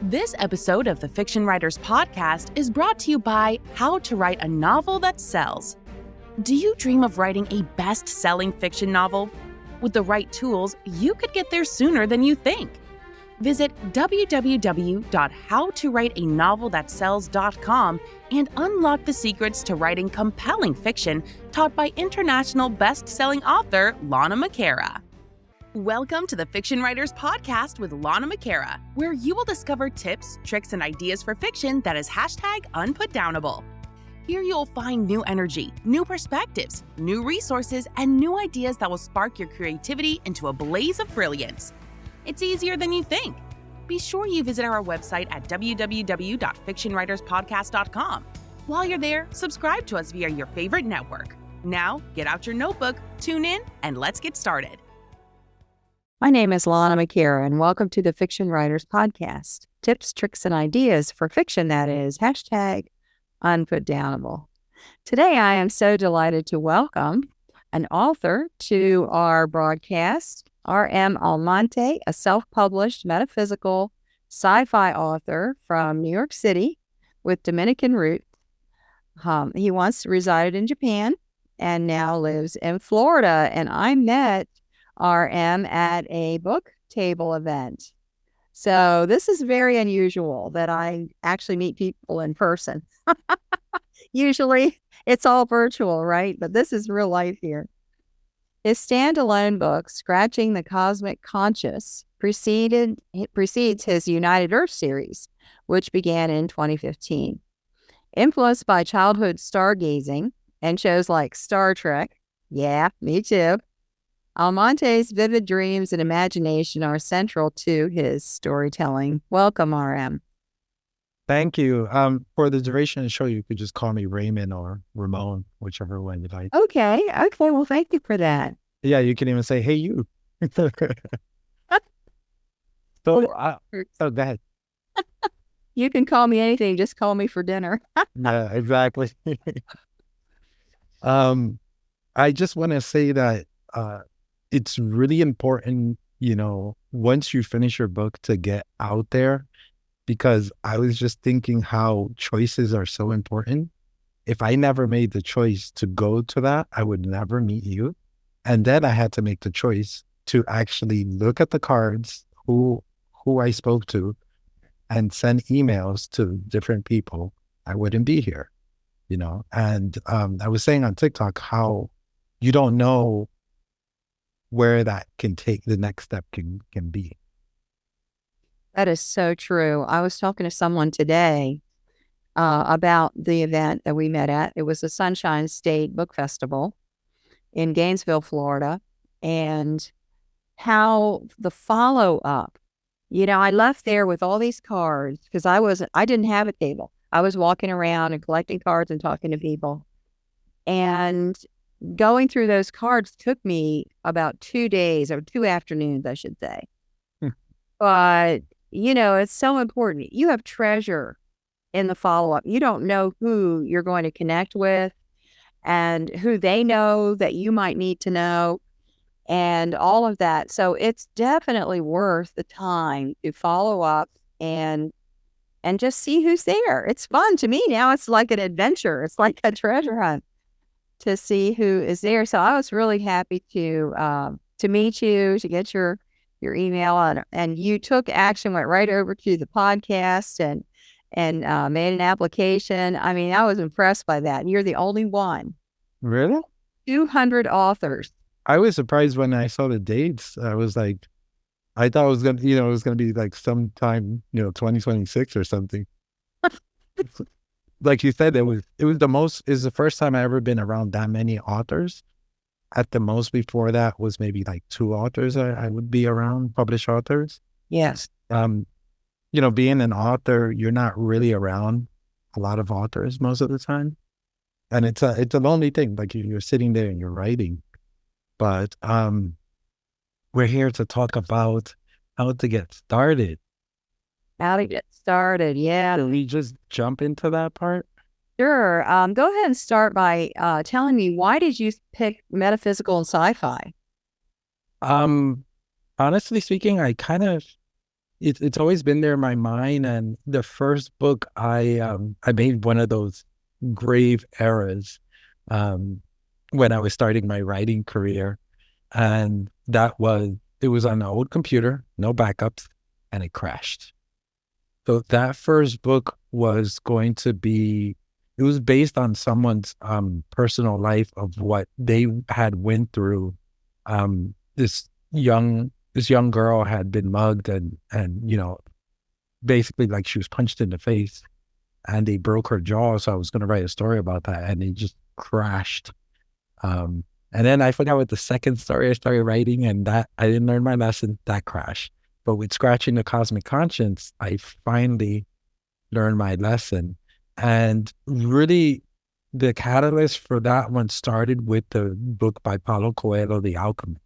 This episode of the Fiction Writers Podcast is brought to you by How to Write a Novel That Sells. Do you dream of writing a best-selling fiction novel? With the right tools, you could get there sooner than you think. Visit www.howtowriteanovelthatsells.com and unlock the secrets to writing compelling fiction taught by international best-selling author Lana McAra. Welcome to the Fiction Writers Podcast with Lana McAra, where you will discover tips, tricks, and ideas for fiction that is #unputdownable. Here you'll find new energy, new perspectives, new resources, and new ideas that will spark your creativity into a blaze of brilliance. It's easier than you think. Be sure you visit our website at www.fictionwriterspodcast.com. While you're there, subscribe to us via your favorite network. Now, get out your notebook, tune in, and let's get started. My name is Lana McAra, and welcome to the Fiction Writers Podcast. Tips, tricks, and ideas for fiction that is #unputdownable. Today, I am so delighted to welcome an author to our broadcast, R.M. Almonte, a self-published metaphysical sci-fi author from New York City with Dominican roots. He once resided in Japan and now lives in Florida, and I met RM at a book table event. So this is very unusual that I actually meet people in person. Usually it's all virtual, right? But this is real life here. His standalone book, Scratching the Cosmic Conscious, precedes his United Earth series, which began in 2015. Influenced by childhood stargazing and shows like Star Trek, yeah, me too, Almonte's vivid dreams and imagination are central to his storytelling. Welcome, RM. Thank you. For the duration of the show, you could just call me Raymond or Ramon, whichever one you like. Okay. Well, thank you for that. Yeah, you can even say, "Hey, you." So go ahead. You can call me anything. Just call me for dinner. Yeah, exactly. I just want to say that it's really important, once you finish your book to get out there, because I was just thinking how choices are so important. If I never made the choice to go to that, I would never meet you. And then I had to make the choice to actually look at the cards, who I spoke to, and send emails to different people. I wouldn't be here, And I was saying on TikTok how you don't know where that can take, the next step can be. That is so true. I was talking to someone today about the event that we met at. It was the Sunshine State Book Festival in Gainesville, Florida, and how the follow-up, I left there with all these cards because I didn't have a table. I was walking around and collecting cards and talking to people. And going through those cards took me about 2 days or 2 afternoons, I should say. But, it's so important. You have treasure in the follow-up. You don't know who you're going to connect with and who they know that you might need to know and all of that. So it's definitely worth the time to follow up and just see who's there. It's fun. To me now, it's like an adventure. It's like a treasure hunt to see who is there. So I was really happy to meet you, to get your email, and you took action, went right over to the podcast and made an application. I mean, I was impressed by that. You're the only one. Really? 200 authors. I was surprised when I saw the dates. I was like, I thought it was gonna, it was gonna be like sometime, 2026 or something. Like you said, is the first time I ever been around that many authors. At the most before that was maybe like 2 authors I would be around, published authors. Yes. Being an author, you're not really around a lot of authors most of the time. And it's a lonely thing. Like you're sitting there and you're writing. But we're here to talk about how to get started. How to get started, yeah. Can we just jump into that part? Sure. Go ahead and start by telling me, why did you pick metaphysical and sci-fi? Honestly speaking, I kind of it's always been there in my mind. And the first book I made one of those grave errors um, when I was starting my writing career, and it was on an old computer, no backups, and it crashed. So that first book was going to be, it was based on someone's personal life of what they had went through. This young girl had been mugged and basically like she was punched in the face and they broke her jaw. So I was going to write a story about that, and it just crashed. Um, and then I forgot what the second story I started writing, and that I didn't learn my lesson. That crashed. But with Scratching the Cosmic Conscience, I finally learned my lesson. And really, the catalyst for that one started with the book by Paulo Coelho, The Alchemist.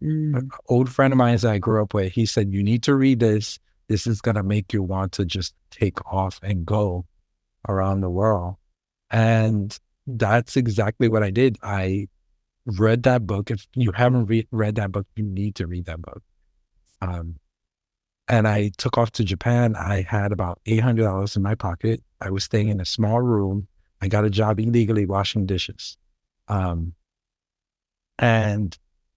An old friend of mine that I grew up with, he said, you need to read this. This is going to make you want to just take off and go around the world. And that's exactly what I did. I read that book. If you haven't read that book, you need to read that book. And I took off to Japan. I had about $800 in my pocket. I was staying in a small room. I got a job illegally washing dishes. And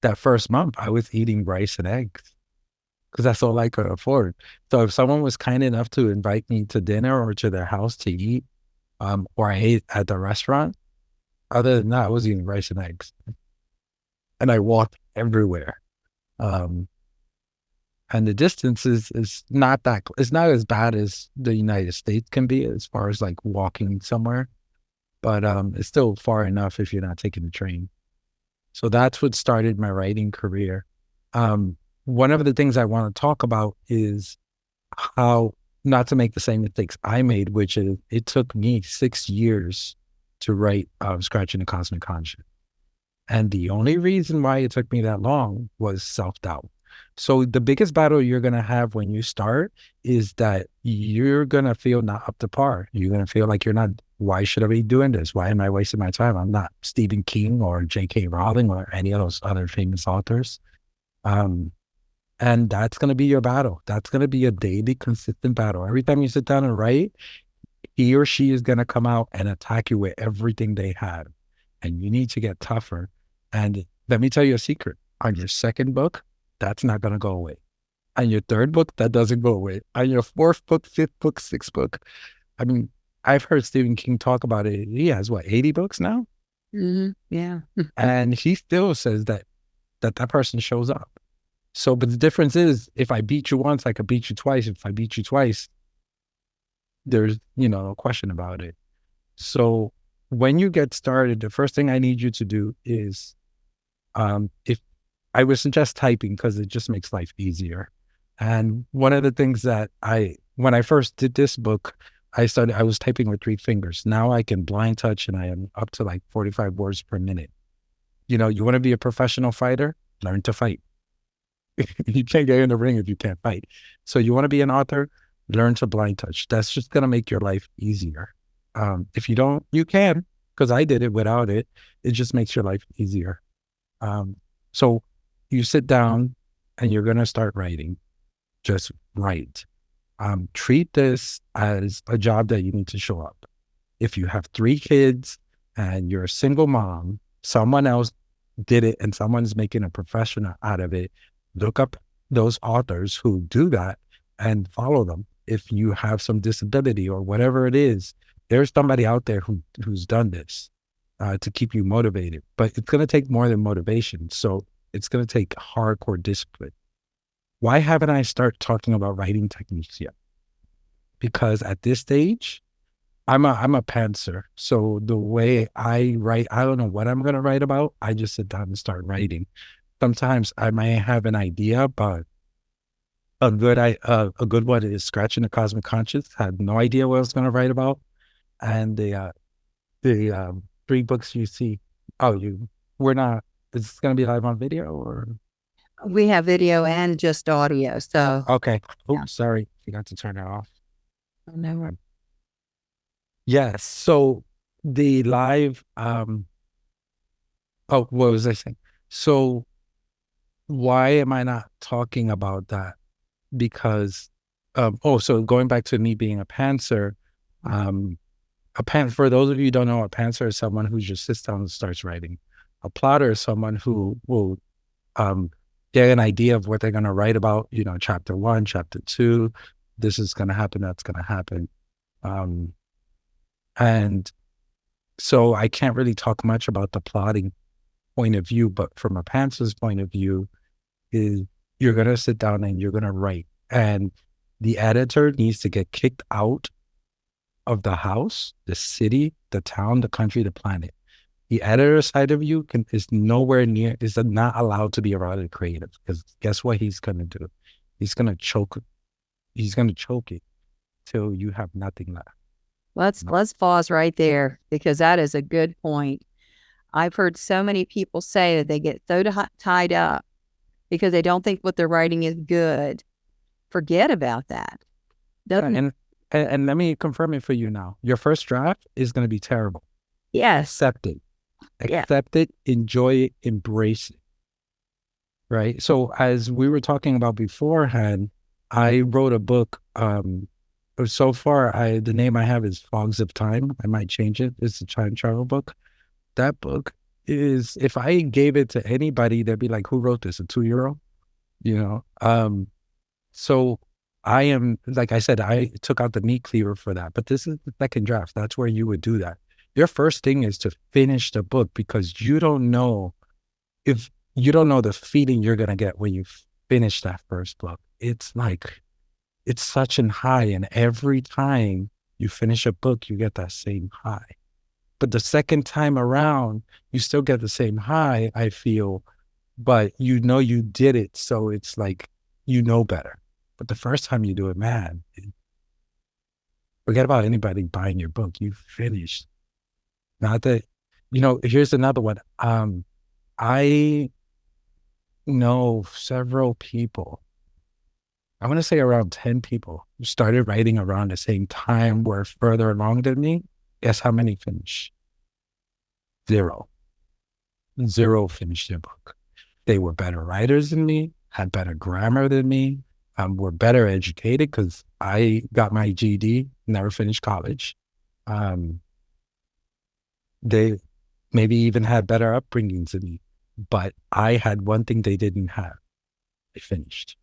that first month, I was eating rice and eggs because that's all I could afford. So if someone was kind enough to invite me to dinner or to their house to eat, or I ate at the restaurant, other than that, I was eating rice and eggs. And I walked everywhere. And the distance is not it's not as bad as the United States can be as far as like walking somewhere, but it's still far enough if you're not taking the train. So that's what started my writing career. One of the things I want to talk about is how not to make the same mistakes I made, which is it took me 6 years to write Scratching the Cosmic Conscience. And the only reason why it took me that long was self-doubt. So the biggest battle you're going to have when you start is that you're going to feel not up to par. You're going to feel like you're not, why should I be doing this? Why am I wasting my time? I'm not Stephen King or J.K. Rowling or any of those other famous authors. And that's going to be your battle. That's going to be a daily, consistent battle. Every time you sit down and write, he or she is going to come out and attack you with everything they have. And you need to get tougher. And let me tell you a secret. On your second book, that's not going to go away. On your third book, that doesn't go away. On your fourth book, fifth book, sixth book. I mean, I've heard Stephen King talk about it. He has, 80 books now? Mm-hmm. Yeah. And he still says that person shows up. So, but the difference is, if I beat you once, I could beat you twice. If I beat you twice, there's, no question about it. So when you get started, the first thing I need you to do is, if I would suggest typing because it just makes life easier. And one of the things that when I first did this book, I was typing with 3 fingers. Now I can blind touch and I am up to like 45 words per minute. You want to be a professional fighter? Learn to fight. You can't get in the ring if you can't fight. So you want to be an author? Learn to blind touch. That's just going to make your life easier. If you don't, you can, because I did it without it. It just makes your life easier. So you sit down and you're going to start writing. Just write. Treat this as a job that you need to show up. If you have 3 kids and you're a single mom, someone else did it and someone's making a professional out of it. Look up those authors who do that and follow them. If you have some disability or whatever it is, there's somebody out there who's done this to keep you motivated. But it's going to take more than motivation. So it's going to take hardcore discipline. Why haven't I started talking about writing techniques yet? Because at this stage, I'm a pantser. So the way I write, I don't know what I'm going to write about. I just sit down and start writing. Sometimes I might have an idea, but a good one is Scratching the Cosmic Conscience. I had no idea what I was going to write about. And the 3 books you see, we're not, is this going to be live on video or? We have video and just audio. So, Okay. Oh, yeah. sorry. Forgot to turn it off. Oh, no. Yes. So the live, what was I saying? So why am I not talking about that? because, so going back to me being a pantser, for those of you who don't know, a pantser is someone who just sits down and starts writing. A plotter is someone who will get an idea of what they're going to write about, chapter 1, chapter 2, this is going to happen, that's going to happen. And so I can't really talk much about the plotting point of view, but from a pantser's point of view, is you're going to sit down and you're going to write. And the editor needs to get kicked out of the house, the city, the town, the country, the planet. The editor side of you is not allowed to be around the creative, because guess what he's going to do? He's going to choke it till you have nothing left. Let's pause right there, because that is a good point. I've heard so many people say that they get so tied up because they don't think what they're writing is good. Forget about that. And let me confirm it for you now. Your first draft is going to be terrible. Yes. Accept it. Accept it. Enjoy it. Embrace it. Right? So as we were talking about beforehand, I wrote a book. So far, the name I have is Fogs of Time. I might change it. It's a time travel book. That book is, if I gave it to anybody, they'd be like, who wrote this? A 2-year-old? So I am, like I said, I took out the meat cleaver for that, but this is the second draft. That's where you would do that. Your first thing is to finish the book, because you don't know the feeling you're going to get when you finish that first book. It's such an high, and every time you finish a book, you get that same high. But the second time around, you still get the same high, I feel, but you did it, so it's like, better. But the first time you do it, man, forget about anybody buying your book. You finished. Not that, here's another one. I know several people, I want to say around 10 people, who started writing around the same time, were further along than me. Guess how many finished? 0. 0 finished their book. They were better writers than me, had better grammar than me, were better educated, because I got my GED, never finished college. They maybe even had better upbringings than me, but I had one thing they didn't have. They finished.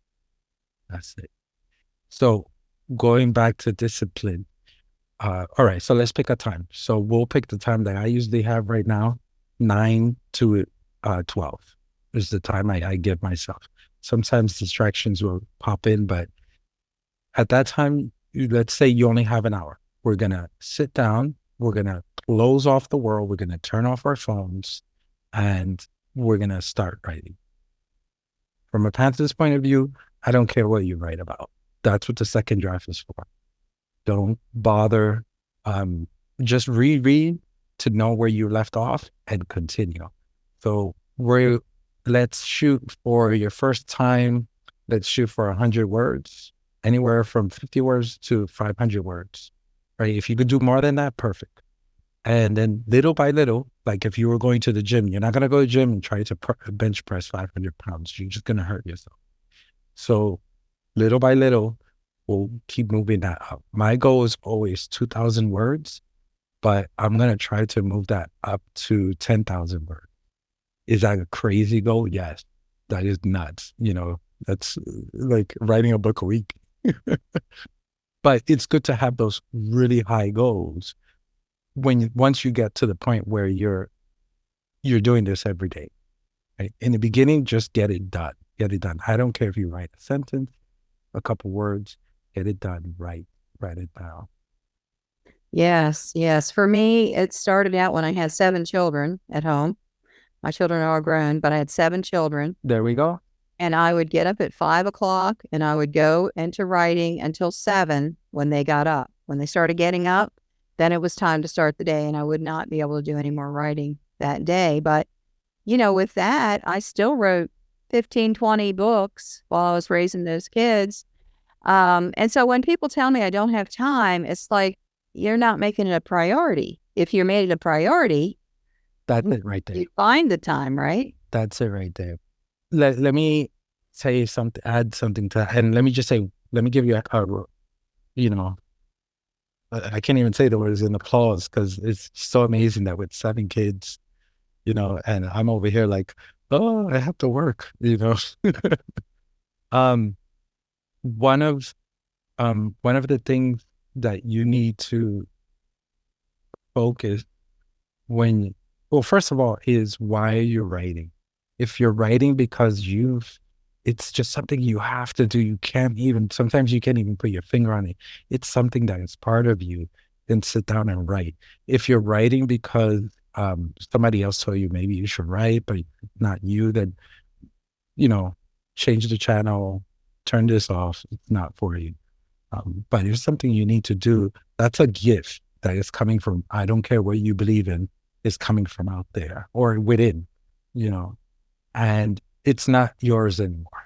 That's it. So going back to discipline, all right, so let's pick a time. So we'll pick the time that I usually have right now, 9 to 12 is the time I give myself. Sometimes distractions will pop in, but at that time, let's say you only have an hour. We're going to sit down, we're going to close off the world, we're going to turn off our phones, and we're going to start writing. From a pantser's point of view, I don't care what you write about. That's what the second draft is for. Don't bother. Just reread to know where you left off and continue. So let's shoot for your first time. Let's shoot for 100 words, anywhere from 50 words to 500 words, right? If you could do more than that, perfect. And then little by little, like if you were going to the gym, you're not going to go to the gym and try to bench press 500 pounds. You're just going to hurt yourself. So little by little, we'll keep moving that up. My goal is always 2,000 words, but I'm going to try to move that up to 10,000 words. Is that a crazy goal? Yes. That is nuts. That's like writing a book a week. But it's good to have those really high goals once you get to the point where you're doing this every day. Right? In the beginning, just get it done. Get it done. I don't care if you write a sentence, a couple words, get it done. Write it down. Yes. For me, it started out when I had 7 children at home. My children are all grown, but I had 7 children. There we go. And I would get up at 5 o'clock and I would go into writing until 7 when they got up. When they started getting up, then it was time to start the day, and I would not be able to do any more writing that day. But, with that, I still wrote 15, 20 books while I was raising those kids. And so when people tell me I don't have time, it's like, you're not making it a priority. If you made it a priority, that's it right there. You find the time, right? That's it right there. Let me say something, add something to that. And let me just say, let me give you you know, I can't even say the words in applause because it's so amazing that with 7 kids, and I'm over here like, oh, I have to work, Um, one of the things that you need to focus when, well, first of all, is why you're writing. If you're writing because it's just something you have to do. Sometimes you can't even put your finger on it. It's something that is part of you. Then sit down and write. If you're writing because somebody else told you maybe you should write, but not you, then, change the channel, turn this off. It's not for you. But it's something you need to do. That's a gift that is coming from, I don't care what you believe in, is coming from out there or within, and it's not yours anymore.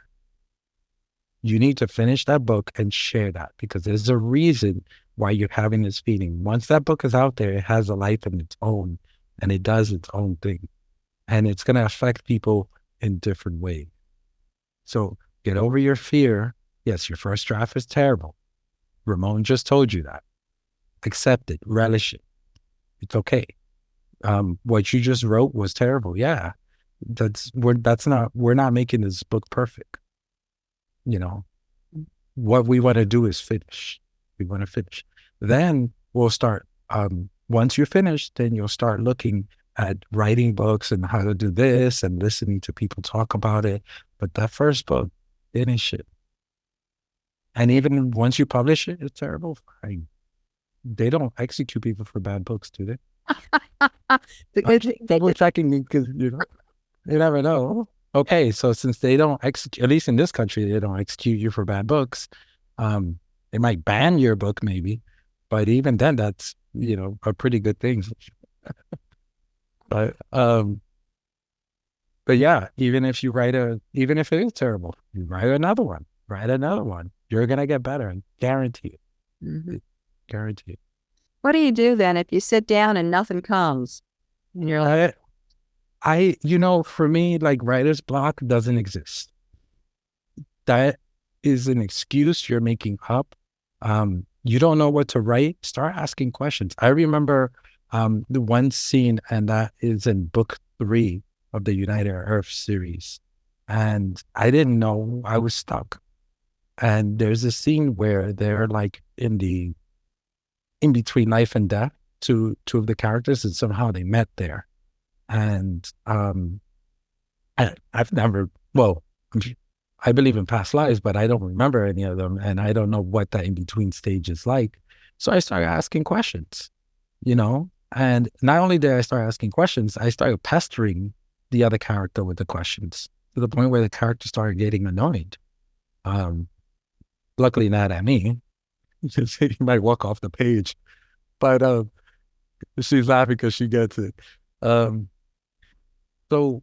You need to finish that book and share that because there's a reason why you're having this feeling. Once that book is out there, it has a life of its own and it does its own thing. And it's going to affect people in different ways. So get over your fear. Yes, your first draft is terrible. Ramon just told you that. Accept it, relish it. It's okay. What you just wrote was terrible. Yeah. We're not making this book perfect. What we want to do is finish. We want to finish. Then we'll start, once you're finished, then you'll start looking at writing books and how to do this and listening to people talk about it. But that first book, finish it. And even once you publish it, it's terrible. They don't execute people for bad books, do they? Double checking me because, you never know. Okay, so since they don't execute, at least in this country, they don't execute you for bad books. They might ban your book maybe, but even then, that's, a pretty good thing. But yeah, even if it is terrible, you write another one. You're gonna get better, guarantee it. Mm-hmm. Guarantee it. What do you do then if you sit down and nothing comes? And you're like, for me, like writer's block doesn't exist. That is an excuse you're making up. You don't know what to write. Start asking questions. I remember the one scene, and that is in book 3 of the United Earth series. And I didn't know, I was stuck. And there's a scene where they're like in between life and death, two of the characters, and somehow they met there. And I've never, well, I believe in past lives, but I don't remember any of them. And I don't know what that in-between stage is like. So I started asking questions, and not only did I start asking questions, I started pestering the other character with the questions to the point where the character started getting annoyed. Luckily not at me. He might walk off the page, but she's laughing because she gets it. So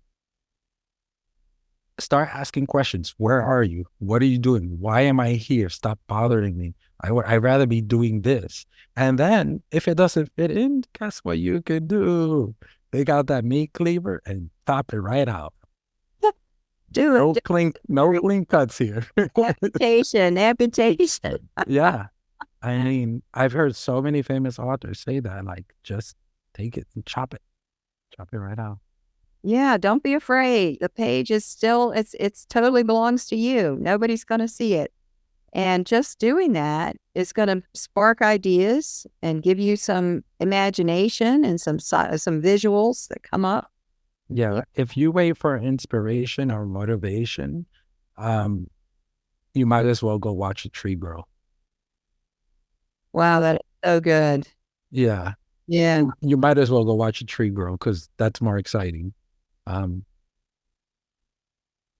start asking questions. Where are you? What are you doing? Why am I here? Stop bothering me. I'd rather be doing this. And then if it doesn't fit in, guess what you can do? Take out that meat cleaver and chop it right out. do No it. clean cuts here. Amputation. Yeah. I mean, I've heard so many famous authors say that, like, just take it and chop it right out. Yeah, don't be afraid. The page is still, it's totally belongs to you. Nobody's going to see it. And just doing that is going to spark ideas and give you some imagination and some visuals that come up. Yeah. If you wait for inspiration or motivation, you might as well go watch a tree grow. Wow, that is so good. Yeah. Yeah. You might as well go watch a tree grow because that's more exciting.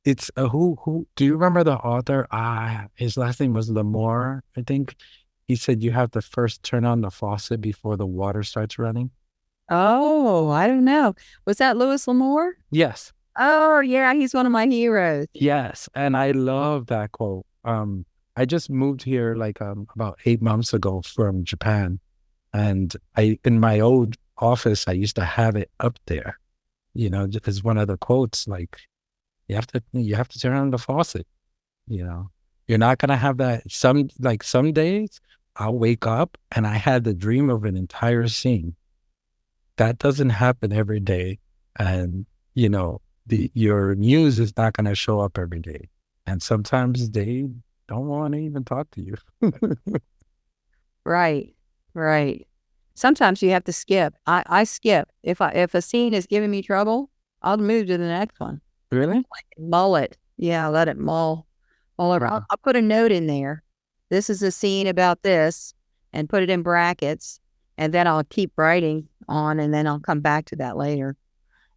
It's who do you remember the author? His last name was Lamore, I think. He said you have to first turn on the faucet before the water starts running. Oh, I don't know. Was that Louis L'Amour? Yes. Oh, yeah, he's one of my heroes. Yes, and I love that quote. I just moved here like about 8 months ago from Japan, and in my old office I used to have it up there, just as one of the quotes, like you have to turn on the faucet. you know. You're not gonna have that. Some days I'll wake up and I had the dream of an entire scene. That doesn't happen every day. And, you know, your muse is not gonna show up every day. And sometimes they don't want to even talk to you. Right. Right. Sometimes you have to skip. I skip. If a scene is giving me trouble, I'll move to the next one. Really? Mull it. Yeah, let it mull over. I'll put a note in there. This is a scene about this, and put it in brackets, and then I'll keep writing on, and then I'll come back to that later.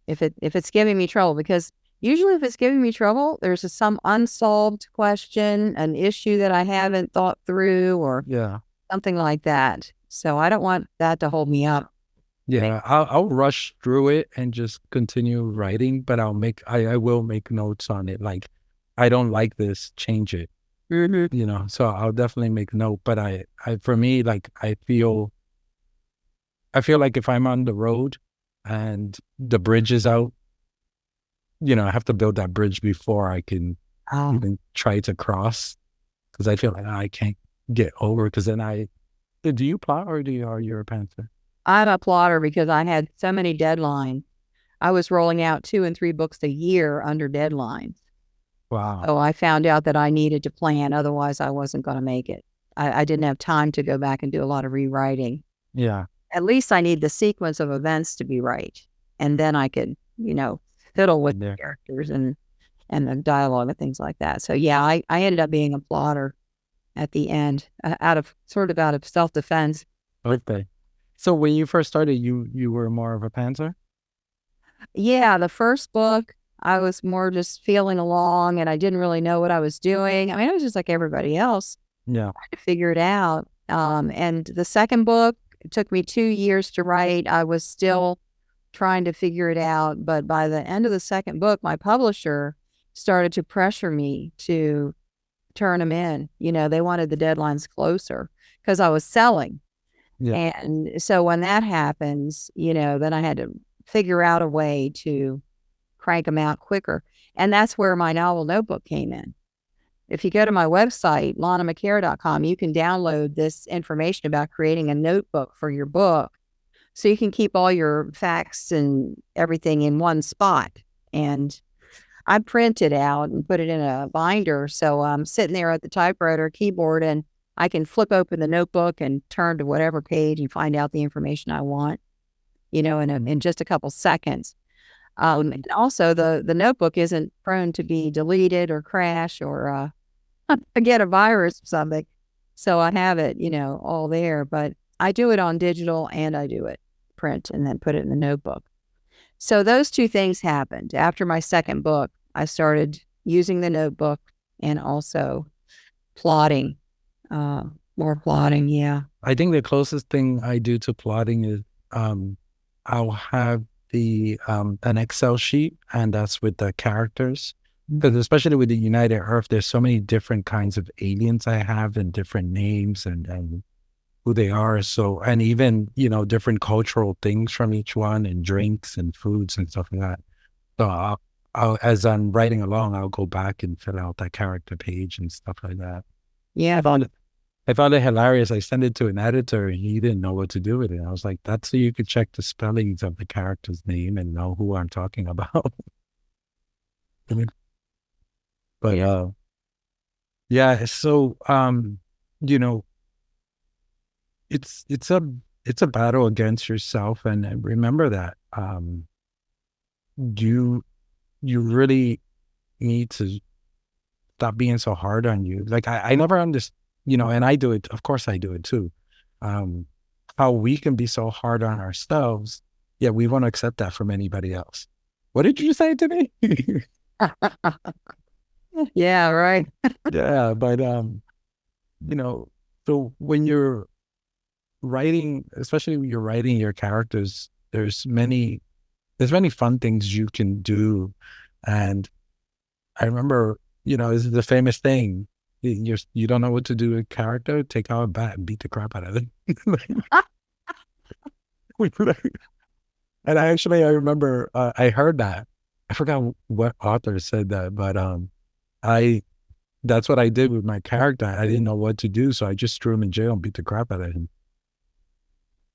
If it's giving me trouble, because usually if it's giving me trouble, there's some unsolved question, an issue that I haven't thought through, or Yeah. something like that. So I don't want that to hold me up. Yeah, I'll rush through it and just continue writing, but I will make notes on it. Like, I don't like this, change it, Mm-hmm. you know. So I'll definitely make note. But for me, like, I feel like if I'm on the road and the bridge is out, you know, I have to build that bridge before I can even try to cross, because I feel like I can't get over. Because then do you plot, or are you a pantser? I'm a plotter because I had so many deadlines. I was rolling out 2 and 3 books a year under deadlines. Wow. So I found out that I needed to plan. Otherwise, I wasn't going to make it. I didn't have time to go back and do a lot of rewriting. Yeah. At least I need the sequence of events to be right. And then I could, fiddle with the characters and the dialogue and things like that. So yeah, I ended up being a plotter at the end, out of self-defense. Okay. So when you first started, you were more of a pantser? Yeah, the first book, I was more just feeling along, and I didn't really know what I was doing. I mean, I was just like everybody else, Yeah. trying to figure it out. And the second book, it took me 2 years to write. I was still trying to figure it out. But by the end of the second book, my publisher started to pressure me to turn them in. They wanted the deadlines closer because I was selling. Yeah. And so when that happens, then I had to figure out a way to crank them out quicker. And that's where my novel notebook came in. If you go to my website, lanamcara.com, you can download this information about creating a notebook for your book. So you can keep all your facts and everything in one spot. And I print it out and put it in a binder. So I'm sitting there at the typewriter keyboard, and I can flip open the notebook and turn to whatever page and find out the information I want, in just a couple seconds. And also, the notebook isn't prone to be deleted or crash or get a virus or something. So I have it, all there. But I do it on digital, and I do it print and then put it in the notebook. So those two things happened. After my second book, I started using the notebook and also plotting, more plotting. Yeah. I think the closest thing I do to plotting is I'll have an Excel sheet, and that's with the characters. Because especially with the United Earth, there's so many different kinds of aliens I have, and different names and who they are. So, and even, different cultural things from each one, and drinks and foods and stuff like that. So as I'm writing along, I'll go back and fill out that character page and stuff like that. Yeah. I found it hilarious. I sent it to an editor, and he didn't know what to do with it. I was like, that's so you could check the spellings of the character's name and know who I'm talking about. But yeah, so it's a battle against yourself, and remember that you really need to stop being so hard on you. Like, I never understand, and I do it, of course I do it too, how we can be so hard on ourselves, yet we won't accept that from anybody else. What did you say to me? Yeah, right. Yeah, but so when you're writing, especially when you're writing your characters, there's many fun things you can do. And I remember, this is the famous thing. You don't know what to do with a character, take out a bat and beat the crap out of it. And I remember I heard that. I forgot what author said that, but that's what I did with my character. I didn't know what to do, so I just threw him in jail and beat the crap out of him.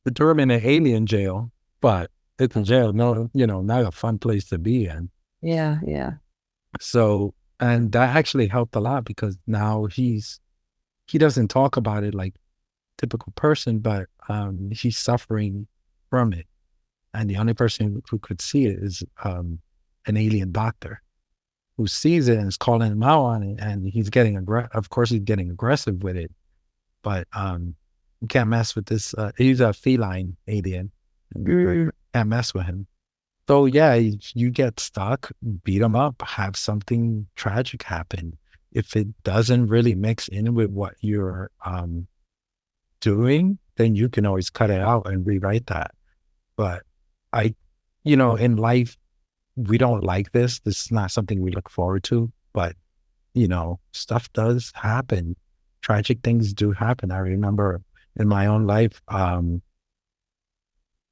I threw him in an alien jail, but it's a jail, no, not a fun place to be in. Yeah, yeah. So, and that actually helped a lot because now he doesn't talk about it like typical person, but he's suffering from it. And the only person who could see it is an alien doctor who sees it and is calling him out on it. And he's getting of course, he's getting aggressive with it. But you can't mess with this. He's a feline alien. You can't mess with him. So yeah, you get stuck, beat him up, have something tragic happen. If it doesn't really mix in with what you're doing, then you can always cut it out and rewrite that. But in life, we don't like this. This is not something we look forward to, but stuff does happen. Tragic things do happen. I remember in my own life, I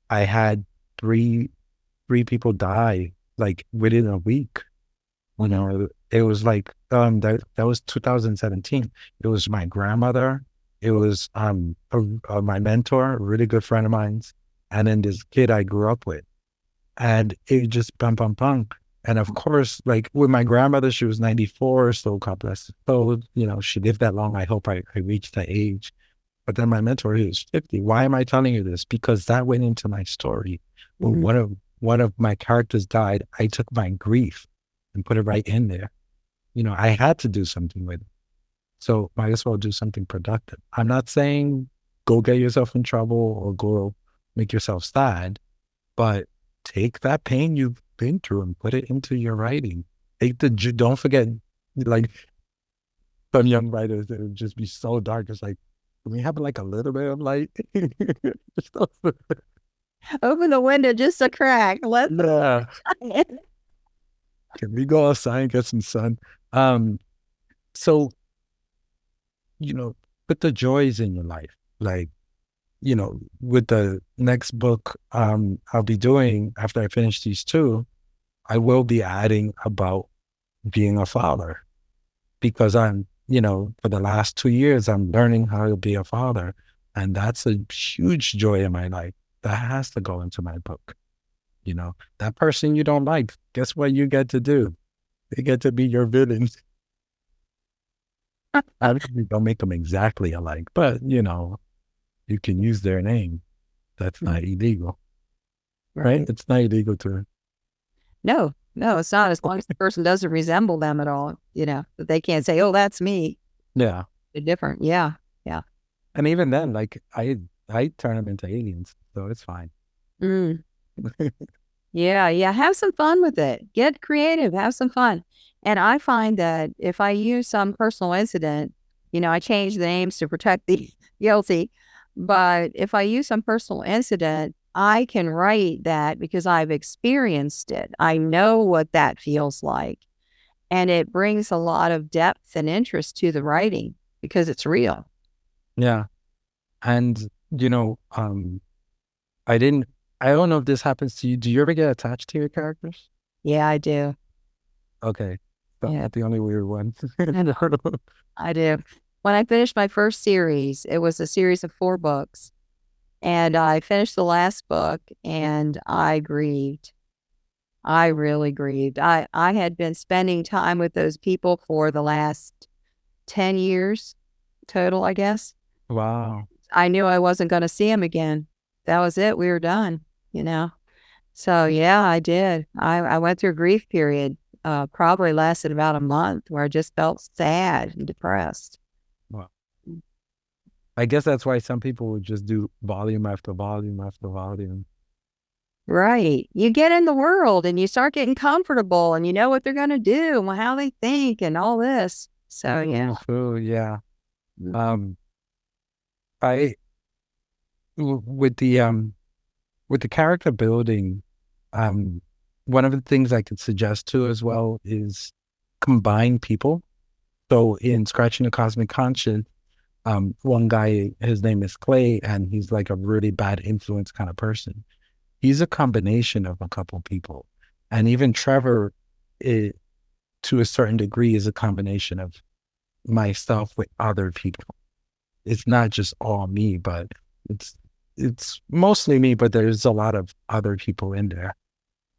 had three people die like within a week. It was like that was 2017. It was my grandmother. It was my mentor, a really good friend of mine's, and then this kid I grew up with. And it just bum bum bum. And of course, like with my grandmother, she was 94, so God bless her soul. She lived that long. I hope I reached that age. But then my mentor, he was 50. Why am I telling you this? Because that went into my story. When one of my characters died, I took my grief and put it right in there. I had to do something with it. So might as well do something productive. I'm not saying go get yourself in trouble or go make yourself sad, but take that pain you've been through and put it into your writing. Don't forget, like some young writers, it would just be so dark. It's like, can we have like a little bit of light? Open the window just a crack. Yeah. Can we go outside and get some sun? So, put the joys in your life. Like, with the next book I'll be doing after I finish these two, I will be adding about being a father because I'm, for the last 2 years, I'm learning how to be a father. And that's a huge joy in my life. That has to go into my book. That person you don't like, guess what you get to do? They get to be your villains. Obviously, don't make them exactly alike, but you can use their name. That's not illegal, right? It's not illegal to. No, it's not. As long as the person doesn't resemble them at all, that they can't say, "Oh, that's me." Yeah, they're different. Yeah, yeah. And even then, like I turn them into aliens, so it's fine. Yeah. Have some fun with it. Get creative. Have some fun. And I find that if I use some personal incident, I change the names to protect the guilty. But if I use some personal incident, I can write that because I've experienced it. I know what that feels like. And it brings a lot of depth and interest to the writing because it's real. Yeah. And, I don't know if this happens to you. Do you ever get attached to your characters? Yeah, I do. Okay. That's not the only weird one. I do. When I finished my first series, it was a series of 4 books. And I finished the last book and I grieved. I really grieved. I had been spending time with those people for the last 10 years total, I guess. Wow. I knew I wasn't going to see them again. That was it. We were done, So, yeah, I did. I went through a grief period, probably lasted about a month where I just felt sad and depressed. Wow. I guess that's why some people would just do volume after volume after volume. Right. You get in the world and you start getting comfortable and you know what they're going to do and how they think and all this. So, yeah. Oh, yeah. I with the character building, one of the things I could suggest too as well is combine people. So in Scratching the Cosmic Conscience, one guy, his name is Clay, and he's like a really bad influence kind of person. He's a combination of a couple people. And even Trevor, to a certain degree, is a combination of myself with other people. It's not just all me, but it's mostly me, but there's a lot of other people in there.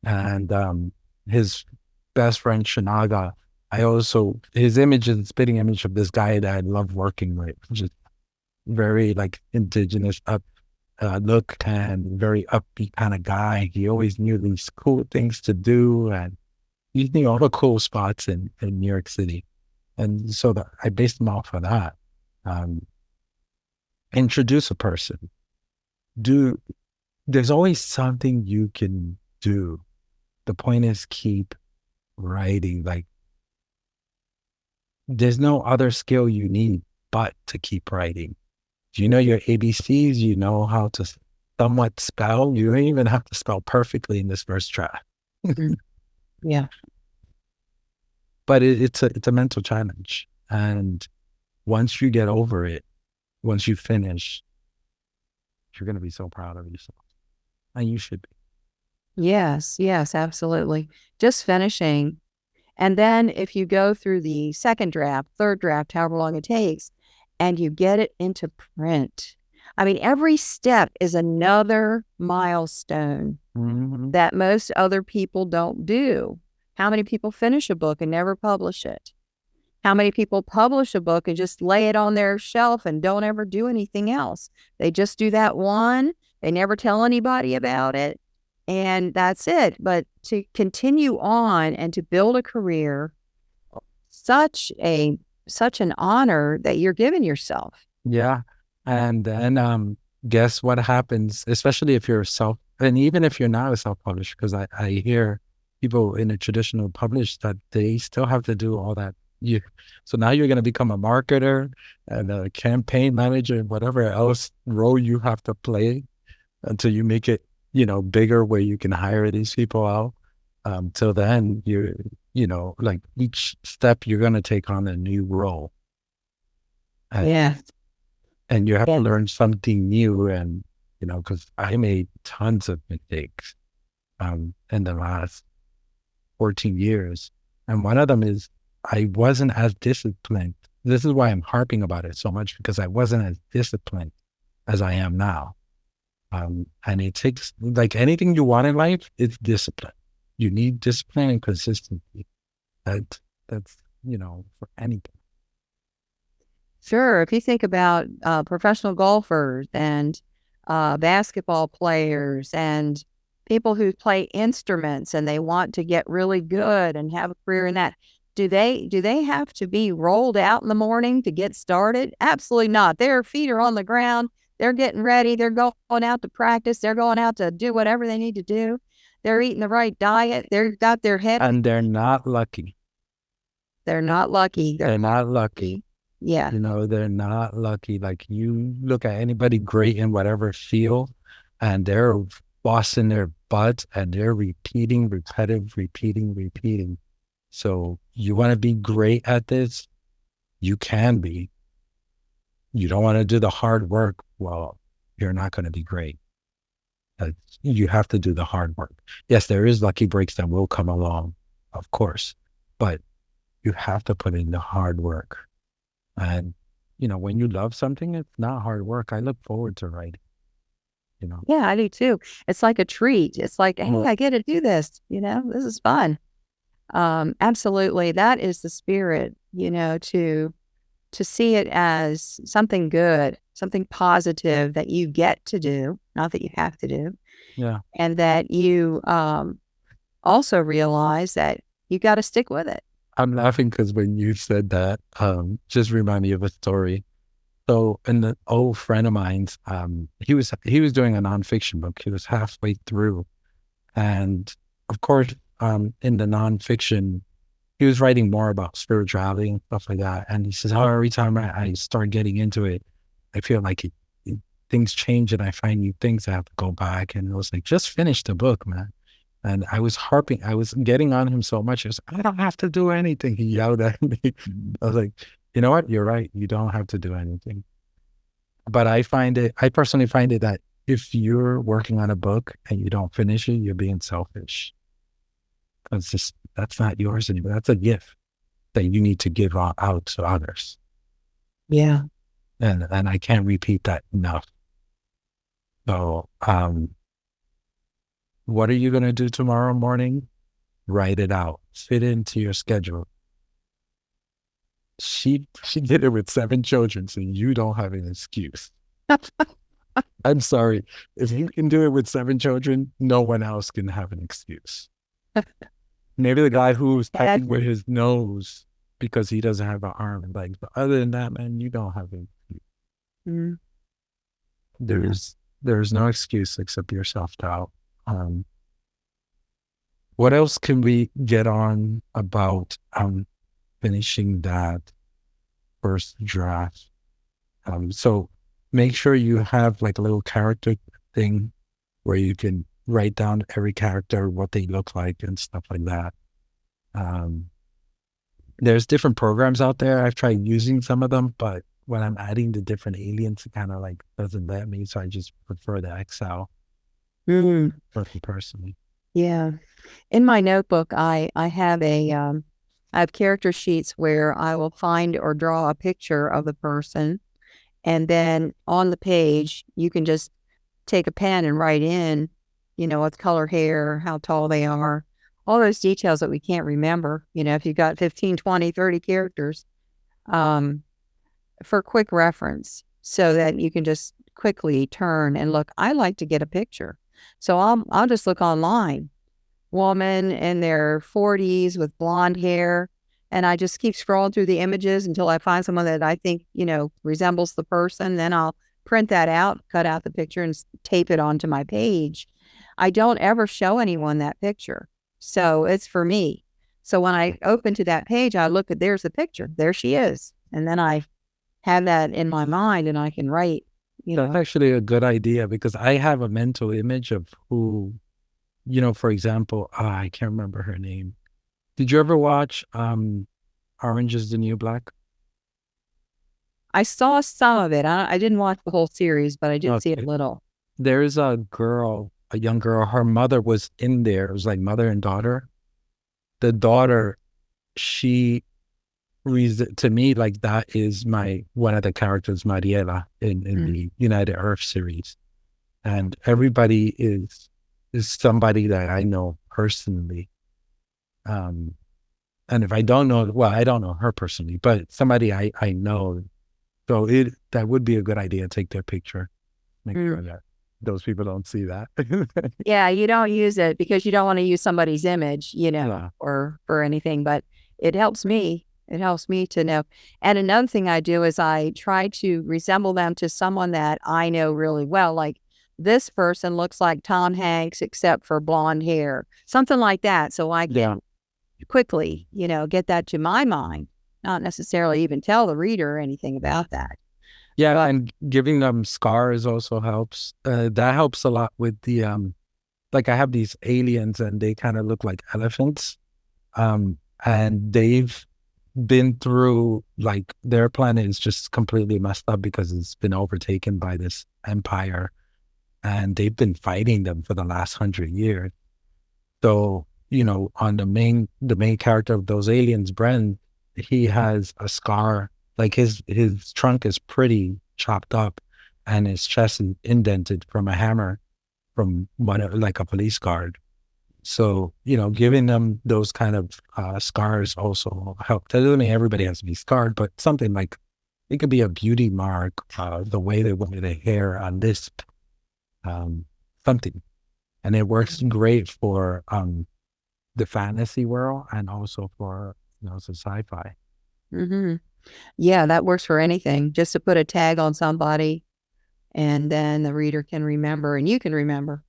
And his best friend Shinaga, his image is a spitting image of this guy that I love working with, just very like indigenous look and very upbeat kind of guy. He always knew these cool things to do, and he knew all the cool spots in New York City. And so I based him off of that. Um, Introduce a person. There's always something you can do. The point is keep writing. Like, there's no other skill you need but to keep writing. You know your ABCs, you know how to somewhat spell. You don't even have to spell perfectly in this first draft. Yeah. But it's a mental challenge. And once you get over it, once you finish, you're going to be so proud of yourself. And you should be. Yes, yes, absolutely. Just finishing. And then if you go through the second draft, third draft, however long it takes, and you get it into print. I mean, every step is another milestone that most other people don't do. How many people finish a book and never publish it? How many people publish a book and just lay it on their shelf and don't ever do anything else? They just do that one. They never tell anybody about it. And that's it. But to continue on and to build a career, such an honor that you're giving yourself. Yeah. And then guess what happens, especially if you're and even if you're not a self-publisher, because I hear people in a traditional publish that they still have to do all that. So now you're going to become a marketer and a campaign manager and whatever else role you have to play until you make it, bigger where you can hire these people out. Till then, like each step you're going to take on a new role. Yeah. And you have to learn something new. And, because I made tons of mistakes in the last 14 years. And one of them is I wasn't as disciplined. This is why I'm harping about it so much, because I wasn't as disciplined as I am now. And it takes, like anything you want in life, it's discipline. You need discipline and consistency. That's, for anything. Sure. If you think about professional golfers and basketball players and people who play instruments and they want to get really good and have a career in that, do they have to be rolled out in the morning to get started? Absolutely not. Their feet are on the ground. They're getting ready. They're going out to practice. They're going out to do whatever they need to do. They're eating the right diet. They've got their head. And they're not lucky. They're not lucky. They're not lucky. Yeah. They're not lucky. Like, you look at anybody great in whatever field and they're bossing their butts and they're repeating. So you want to be great at this? You can be. You don't want to do the hard work? Well, you're not going to be great. You have to do the hard work. Yes, there is lucky breaks that will come along, of course, but you have to put in the hard work. And, when you love something, it's not hard work. I look forward to writing, Yeah, I do too. It's like a treat. It's like, hey, I get to do this, this is fun. Absolutely. That is the spirit, to see it as something good, something positive that you get to do, not that you have to do. Yeah. And that you also realize that you got to stick with it. I'm laughing because when you said that, just remind me of a story. So an old friend of mine's, he was doing a nonfiction book. He was halfway through. And of course, in the nonfiction, he was writing more about spirituality and stuff like that. And he says, every time I start getting into it, I feel like things change and I find new things I have to go back. And it was like, just finish the book, man. And I was getting on him so much. He was, I don't have to do anything. He yelled at me. I was like, you know what? You're right. You don't have to do anything. But I personally find it that if you're working on a book and you don't finish it, you're being selfish. That's not yours anymore. That's a gift. that you need to give out to others. Yeah. And I can't repeat that enough. So, what are you going to do tomorrow morning? Write it out. Fit it into your schedule. She did it with 7 children, so you don't have an excuse. I'm sorry. If you can do it with 7 children, no one else can have an excuse. Maybe the guy who's typing with his nose because he doesn't have an arm and legs. But other than that, man, you don't have an excuse. Mm. There's no excuse except your self-doubt. What else can we get on about finishing that first draft? So make sure you have like a little character thing where you can write down every character, what they look like and stuff like that. There's different programs out there. I've tried using some of them, but when I'm adding the different aliens, it kind of like doesn't let me. So I just prefer the Excel for me personally. Yeah. In my notebook, I have I have character sheets where I will find or draw a picture of the person. And then on the page, you can just take a pen and write in, what color hair, how tall they are, all those details that we can't remember, if you've got 15, 20, 30 characters, for quick reference so that you can just quickly turn and look. I like to get a picture. So I'll just look online, woman in their 40s with blonde hair. And I just keep scrolling through the images until I find someone that I think, resembles the person. Then I'll print that out, cut out the picture and tape it onto my page. I don't ever show anyone that picture. So it's for me. So when I open to that page, I look at, there's the picture. There she is. And then I have that in my mind and I can write, That's actually a good idea because I have a mental image of who, for example, I can't remember her name. Did you ever watch Orange is the New Black? I saw some of it. I didn't watch the whole series, but I did see a little. There's a young girl, her mother was in there. It was like mother and daughter. The daughter, to me, like that is one of the characters, Mariela, in the United Earth series. And everybody is somebody that I know personally. And if I don't know, well, I don't know her personally, but somebody I know. So that would be a good idea. Take their picture. Make sure that those people don't see that. Yeah, you don't use it because you don't want to use somebody's image, or for anything, but it helps me. It helps me to know. And another thing I do is I try to resemble them to someone that I know really well. Like this person looks like Tom Hanks, except for blonde hair, something like that. So I can quickly, get that to my mind, not necessarily even tell the reader anything about that. Yeah, and giving them scars also helps. That helps a lot with the like I have these aliens and they kind of look like elephants. And they've been through, like, their planet is just completely messed up because it's been overtaken by this empire and they've been fighting them for the last 100 years. So, on the main character of those aliens, Bren, he has a scar. Like his trunk is pretty chopped up and his chest is indented from a hammer from like a police guard. So, giving them those kind of scars also help. That doesn't mean everybody has to be scarred, but something like it could be a beauty mark, the way they wear their hair, a lisp, something. And it works great for the fantasy world and also for, the sci-fi. Mm-hmm. Yeah, that works for anything. Just to put a tag on somebody and then the reader can remember and you can remember.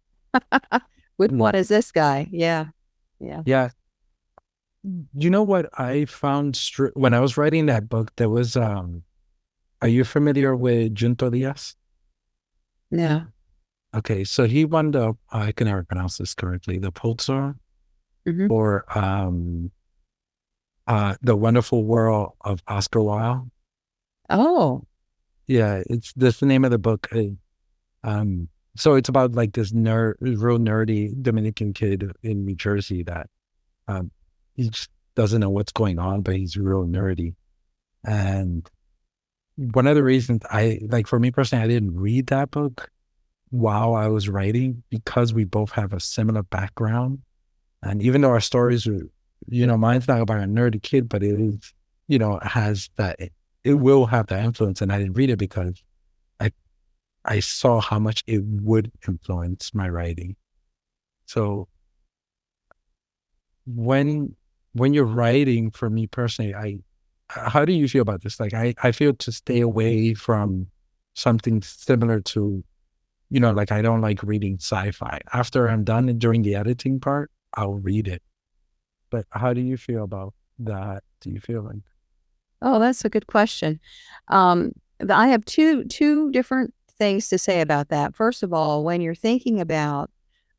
Which one is this guy? Yeah. Yeah. You know what I found when I was writing that book, there was, are you familiar with Junto Diaz? No. Okay, so he won I can never pronounce this correctly, the Pulitzer for The Wonderful World of Oscar Wilde. Oh. Yeah, that's the name of the book. So it's about like this real nerdy Dominican kid in New Jersey that doesn't know what's going on, but he's real nerdy. And one of the reasons for me personally, I didn't read that book while I was writing because we both have a similar background. And even though our stories are, mine's not about a nerdy kid, but it is, it will have that influence. And I didn't read it because I saw how much it would influence my writing. So when you're writing, for me personally, how do you feel about this? Like I feel to stay away from something similar to, like I don't like reading sci-fi. After I'm done during the editing part, I'll read it. But how do you feel about that? Do you feel like? Oh, that's a good question. I have two different things to say about that. First of all, when you're thinking about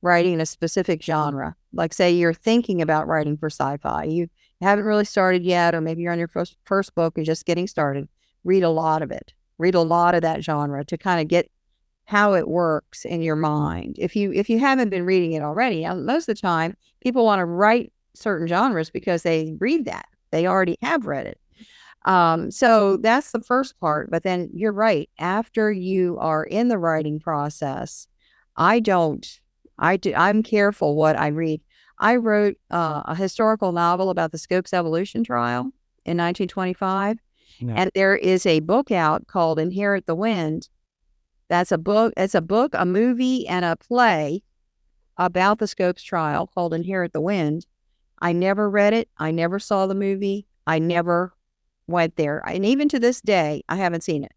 writing a specific genre, like say you're thinking about writing for sci-fi, you haven't really started yet, or maybe you're on your first book and just getting started, read a lot of it. Read a lot of that genre to kind of get how it works in your mind. If you haven't been reading it already, most of the time people want to write certain genres because they read that. They already have read it. So that's the first part. But then you're right. After you are in the writing process, I'm careful what I read. I wrote a historical novel about the Scopes Evolution trial in 1925. Yeah. And there is a book out called Inherit the Wind. That's a book. It's a book, a movie, and a play about the Scopes trial called Inherit the Wind. I never read it. I never saw the movie. I never went there. And even to this day, I haven't seen it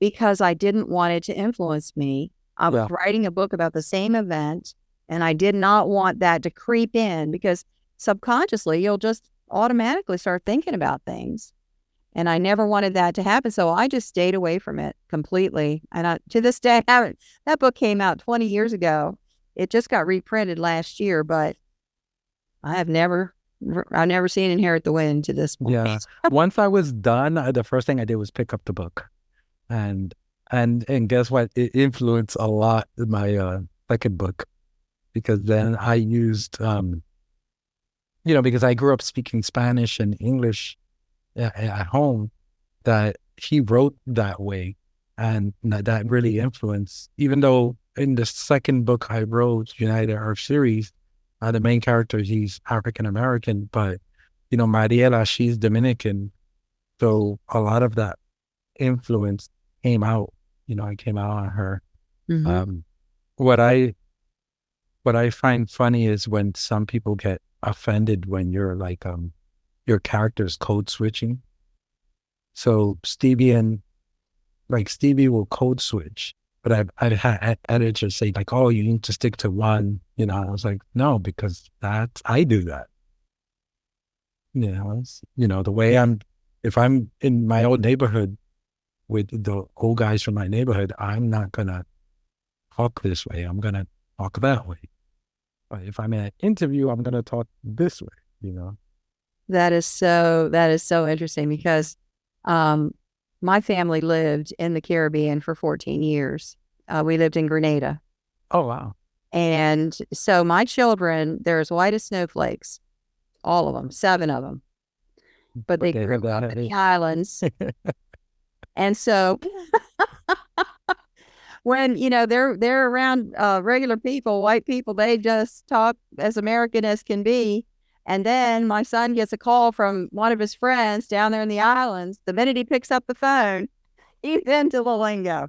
because I didn't want it to influence me. I was writing a book about the same event, and I did not want that to creep in because subconsciously you'll just automatically start thinking about things. And I never wanted that to happen. So I just stayed away from it completely. And to this day, I haven't. That book came out 20 years ago. It just got reprinted last year, but I've never seen Inherit the Wind to this point. Yeah. Once I was done, the first thing I did was pick up the book. And guess what? It influenced a lot my second book, because then I used, because I grew up speaking Spanish and English at home, that he wrote that way. And that really influenced, even though in the second book I wrote, United Arab Series, the main character, he's African-American, but, Mariela, she's Dominican. So a lot of that influence came out, it came out on her. Mm-hmm. What I find funny is when some people get offended when you're like, your character's code switching. So Stevie will code switch. But I've had editors say like, oh, you need to stick to one, I was like, no, because I do that. The way if I'm in my old neighborhood with the old guys from my neighborhood, I'm not going to talk this way. I'm going to talk that way. But if I'm in an interview, I'm going to talk this way, That is so interesting because, my family lived in the Caribbean for 14 years. We lived in Grenada. Oh, wow. And so my children, they're as white as snowflakes, all of them, 7 of them. But they grew up in the islands. And so when, they're around regular people, white people, they just talk as American as can be. And then my son gets a call from one of his friends down there in the islands. The minute he picks up the phone, he's into the lingo.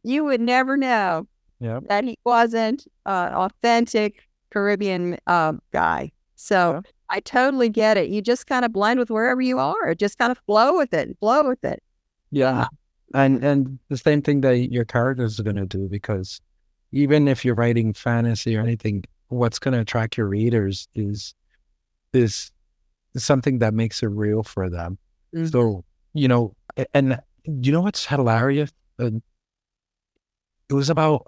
You would never know that he wasn't an authentic Caribbean guy. So I totally get it. You just kind of blend with wherever you are. Just kind of flow with it. Yeah. And the same thing that your characters are going to do, because even if you're writing fantasy or anything, what's going to attract your readers is something that makes it real for them. Mm-hmm. So, and what's hilarious? It was about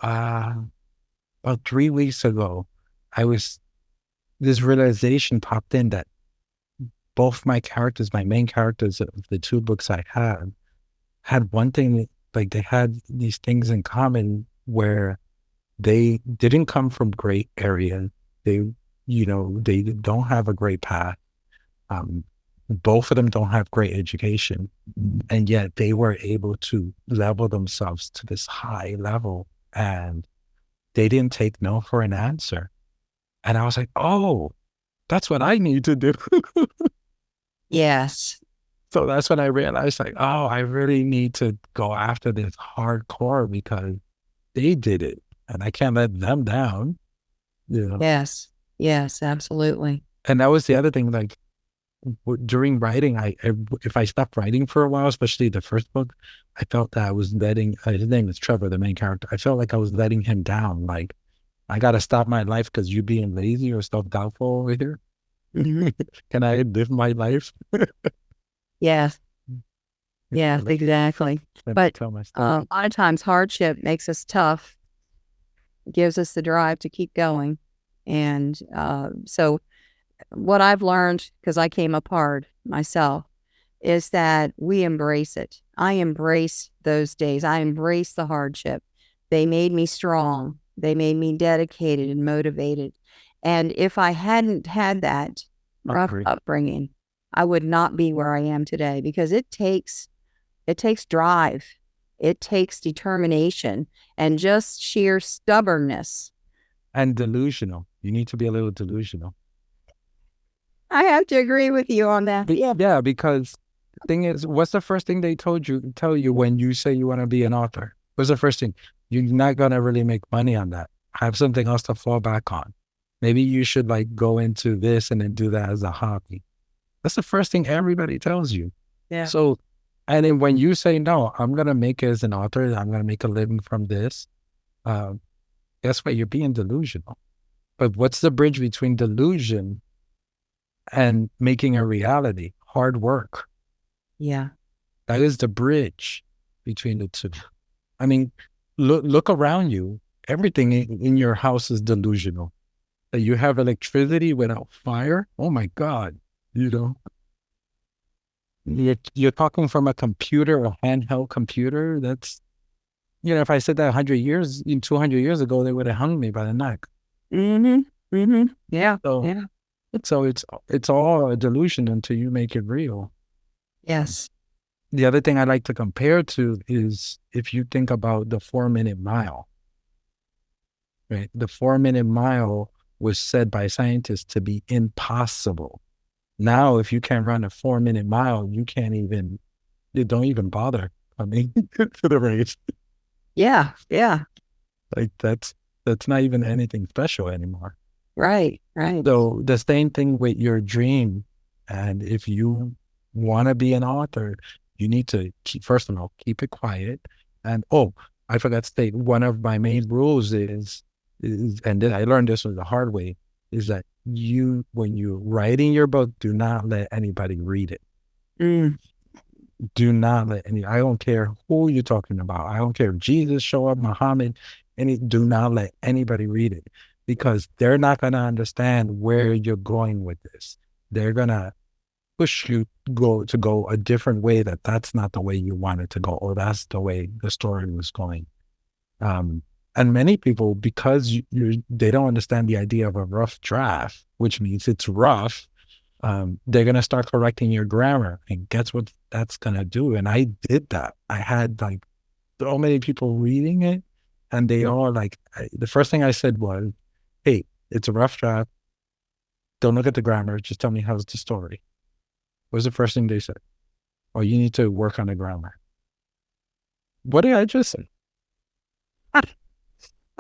3 weeks ago, this realization popped in that both my main characters of the 2 books I had one thing, like they had these things in common where they didn't come from great areas. They don't have a great path, Both of them don't have great education, and yet they were able to level themselves to this high level, and they didn't take no for an answer. And I was like, oh, that's what I need to do. Yes. So that's when I realized, like, oh, I really need to go after this hardcore because they did it, and I can't let them down. Yes. Yes, absolutely. And that was the other thing, like, during writing, if I stopped writing for a while, especially the first book, I felt that I was letting, his name is Trevor, the main character. I felt like I was letting him down. Like, I got to stop my life because you being lazy or self-doubtful over here. Can I live my life? Yes. Yes, exactly. But tell my a story. lot of times hardship makes us tough, gives us the drive to keep going. And so what I've learned, because I came up hard myself, is that we embrace it. I embrace those days. I embrace the hardship. They made me strong. They made me dedicated and motivated. And if I hadn't had that rough Agree. upbringing, I would not be where I am today, because it takes drive. It takes determination and just sheer stubbornness. And delusional. You need to be a little delusional. I have to agree with you on that. Yeah, because the thing is, what's the first thing they tell you when you say you want to be an author? What's the first thing? You're not gonna really make money on that. Have something else to fall back on. Maybe you should like go into this and then do that as a hobby. That's the first thing everybody tells you. Yeah. So, and then when you say, no, I'm gonna make it as an author, I'm gonna make a living from this, guess what? You're being delusional. But what's the bridge between delusion and making a reality? Hard work. Yeah. That is the bridge between the two. I mean, look around you. Everything in your house is delusional. That you have electricity without fire. Oh my God. You're talking from a computer, a handheld computer. That's, if I said that 200 years ago, they would have hung me by the neck. Mm-hmm. Mm-hmm. Yeah. So, Yeah. so it's all a delusion until you make it real. Yes. The other thing I like to compare to is if you think about the 4-minute mile, right? The 4-minute mile was said by scientists to be impossible. Now, if you can't run a 4-minute mile, you don't even bother coming to the race. Yeah. Yeah. Like that's not even anything special anymore. Right. Right. So the same thing with your dream. And if you want to be an author, you need to first of all, keep it quiet. And I forgot to state, one of my main rules is and then I learned this the hard way, is that when you're writing your book, do not let anybody read it. Mm. Do not let I don't care who you're talking about. I don't care if Jesus show up, Muhammad, do not let anybody read it, because they're not going to understand where you're going with this. They're going to push you to go a different way, that's not the way you want it to go, or that's the way the story was going. And many people, because they don't understand the idea of a rough draft, which means it's rough, they're going to start correcting your grammar. And guess what that's going to do? And I did that. I had like so many people reading it, and they all like, the first thing I said was, hey, it's a rough draft. Don't look at the grammar. Just tell me how's the story. What was the first thing they said? Oh, you need to work on the grammar. What did I just say?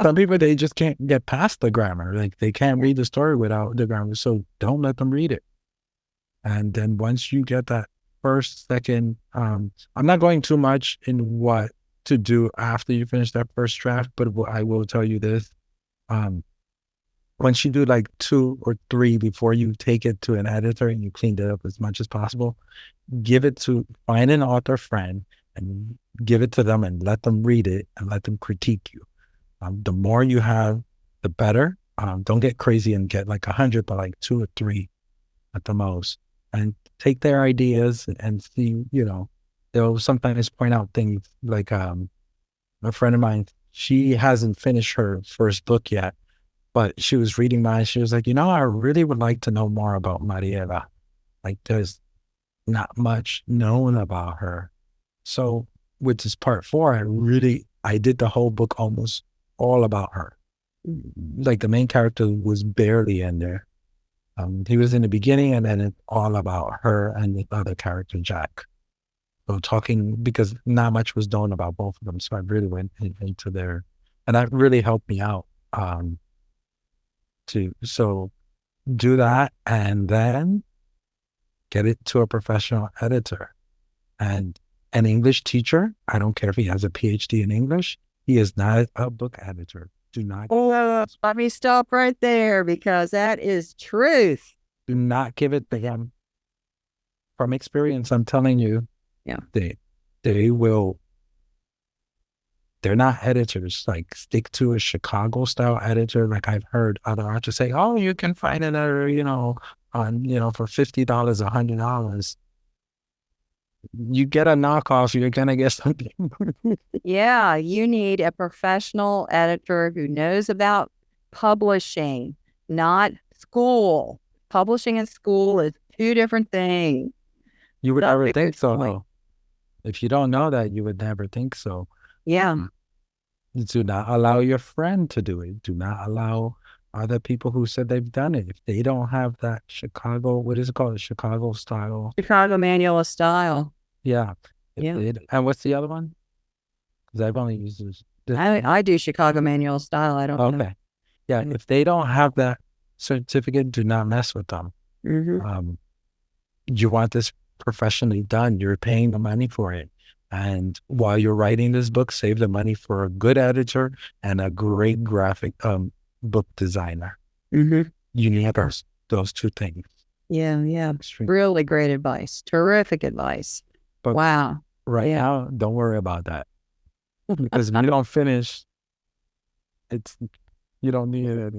Some people, they just can't get past the grammar. Like they can't read the story without the grammar. So don't let them read it. And then once you get that first, second, I'm not going too much in what to do after you finish that first draft, but I will tell you this. Once you do like 2 or 3 before you take it to an editor and you cleaned it up as much as possible, find an author friend and give it to them and let them read it and let them critique you. The more you have, the better. Don't get crazy and get like 100, but like 2 or 3 at the most, and take their ideas and see, they'll sometimes point out things like, a friend of mine, she hasn't finished her first book yet, but she was reading mine. She was like, I really would like to know more about Mariela. Like there's not much known about her. So with this part 4, I did the whole book almost all about her. Like the main character was barely in there. He was in the beginning, and then it's all about her and the other character, Jack. So talking, because not much was known about both of them. So I really went into there, and that really helped me out. So do that, and then get it to a professional editor and an English teacher. I don't care if he has a PhD in English. He is not a book editor. Do not. Let me stop right there, because that is truth. Do not give it to him. From experience, I'm telling you, yeah, they will. They're not editors. Like, stick to a Chicago style editor. Like I've heard other authors say, "Oh, you can find another, for $50, $100." You get a knockoff, you're gonna get something. Yeah, you need a professional editor who knows about publishing, not school. Publishing and school is two different things. You would never think so, though. If you don't know that, you would never think so. Yeah. Do not allow your friend to do it. Do not allow other people who said they've done it. If they don't have that Chicago, what is it called? Chicago style. Chicago manual of style. Yeah. Yeah. And what's the other one? Because I've only used this. I do Chicago manual style. I don't know. Okay. Yeah. If they don't have that certificate, do not mess with them. Mm-hmm. You want this professionally done. You're paying the money for it. And while you're writing this book, save the money for a good editor and a great graphic book designer. Mm-hmm. You need those two things. Yeah, yeah. Really great advice. Terrific advice. But wow. Right now, don't worry about that. Because if you don't finish, you don't need it,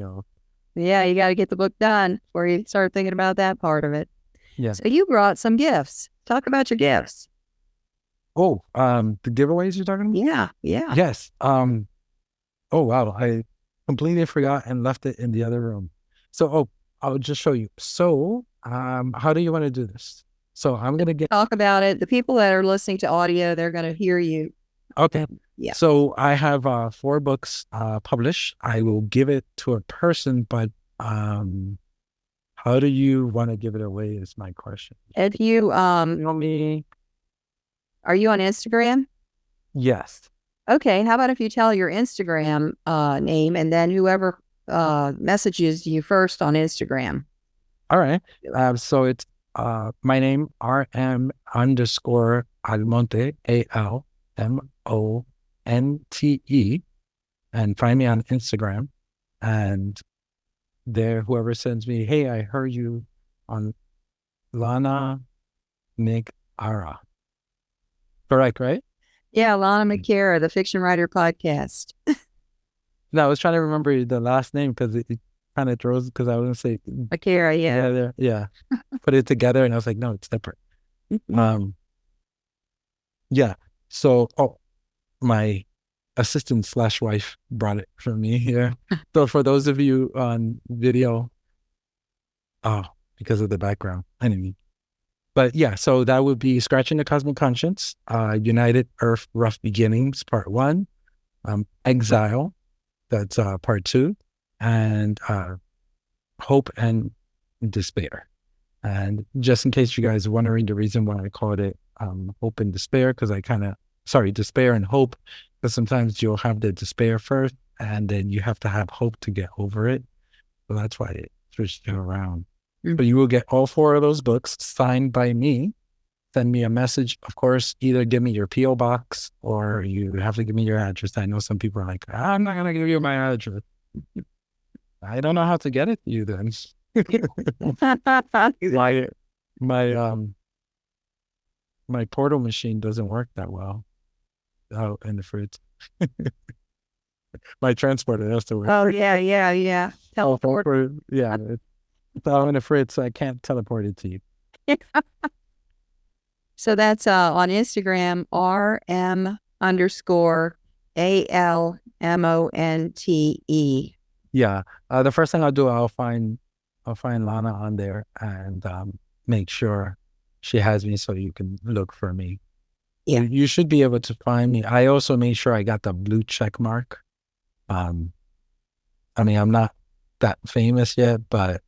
Yeah, you got to get the book done before you start thinking about that part of it. Yeah. So you brought some gifts. Talk about your gifts. Oh, the giveaways you're talking about? Yeah, yeah. Yes. Oh, wow. I completely forgot and left it in the other room. So, I'll just show you. So, how do you want to do this? So I'm going to talk about it. The people that are listening to audio, they're going to hear you. Okay. Yeah. So I have 4 books published. I will give it to a person, but how do you want to give it away is my question. If you, are you on Instagram? Yes. Okay. How about if you tell your Instagram name, and then whoever messages you first on Instagram? All right. So it's my name, RM_Almonte, ALMONTE, and find me on Instagram. And there, whoever sends me, hey, I heard you on Lana McAra. Correct, right? Yeah, Lana McAra, the Fiction Writer Podcast. No, I was trying to remember the last name because it kind of throws, because I was going to say McAra, yeah. Yeah. Put it together, and I was like, no, it's separate. Yeah. So, my assistant/wife brought it for me here. So for those of you on video, because of the background, anyway. But yeah, so that would be Scratching the Cosmic Conscience, United Earth Rough Beginnings, Part 1, Exile, that's Part 2, and Hope and Despair. And just in case you guys are wondering the reason why I called it Hope and Despair, because Despair and Hope, because sometimes you'll have the despair first, and then you have to have hope to get over it. So that's why it switched it around. But you will get all 4 of those books signed by me. Send me a message. Of course, either give me your P.O. box, or you have to give me your address. I know some people are like, I'm not going to give you my address. I don't know how to get it to you then. My portal machine doesn't work that well out in the fridge. My transporter has to work. Oh, yeah. Teleport. Yeah, it's out in the fridge, so I can't teleport it to you. So that's on Instagram, RM_ALMONTE. Yeah. The first thing I'll do, I'll find Lana on there, and make sure she has me so you can look for me. Yeah. You should be able to find me. I also made sure I got the blue check mark. I mean, I'm not that famous yet, but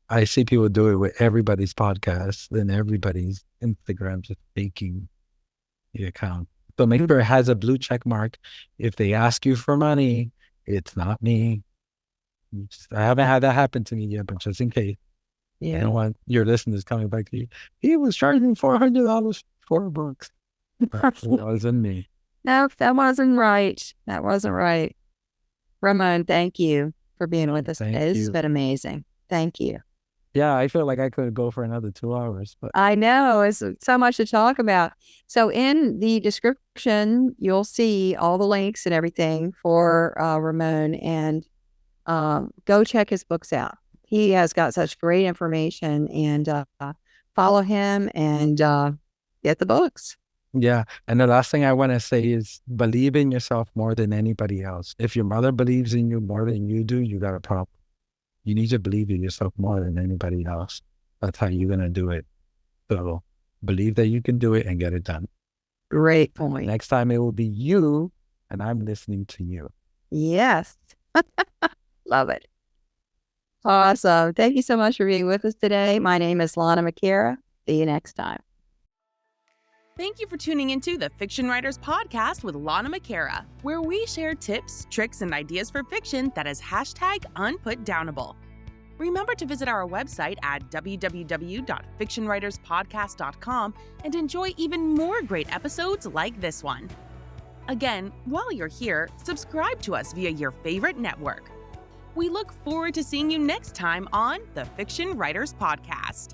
I see people do it with everybody's podcast and everybody's Instagram, just faking the account. So make sure it has a blue check mark. If they ask you for money, it's not me. I haven't had that happen to me yet, but just in case. You don't want your listeners coming back to you. He was charging $400 for books. That wasn't me. No, that wasn't right. That wasn't right. Ramon, thank you for being with us Thank today. This has you. been amazing. Thank you. Yeah, I feel like I could go for another 2 hours, but I know. It's so much to talk about. So in the description, you'll see all the links and everything for Ramon, and go check his books out. He has got such great information, and follow him and get the books. yeah. And the last thing I want to say is believe in yourself more than anybody else. If your mother believes in you more than you do, you got a problem. You need to believe in yourself more than anybody else. That's how you're going to do it. So believe that you can do it and get it done. Great point. Next time it will be you and I'm listening to you. Yes. Love it. Awesome. Thank you so much for being with us today. My name is Lana McAra. See you next time. Thank you for tuning into the Fiction Writers Podcast with Lana McAra, where we share tips, tricks, and ideas for fiction that is #unputdownable. Remember to visit our website at www.fictionwriterspodcast.com and enjoy even more great episodes like this one. Again, while you're here, subscribe to us via your favorite network. We look forward to seeing you next time on the Fiction Writers Podcast.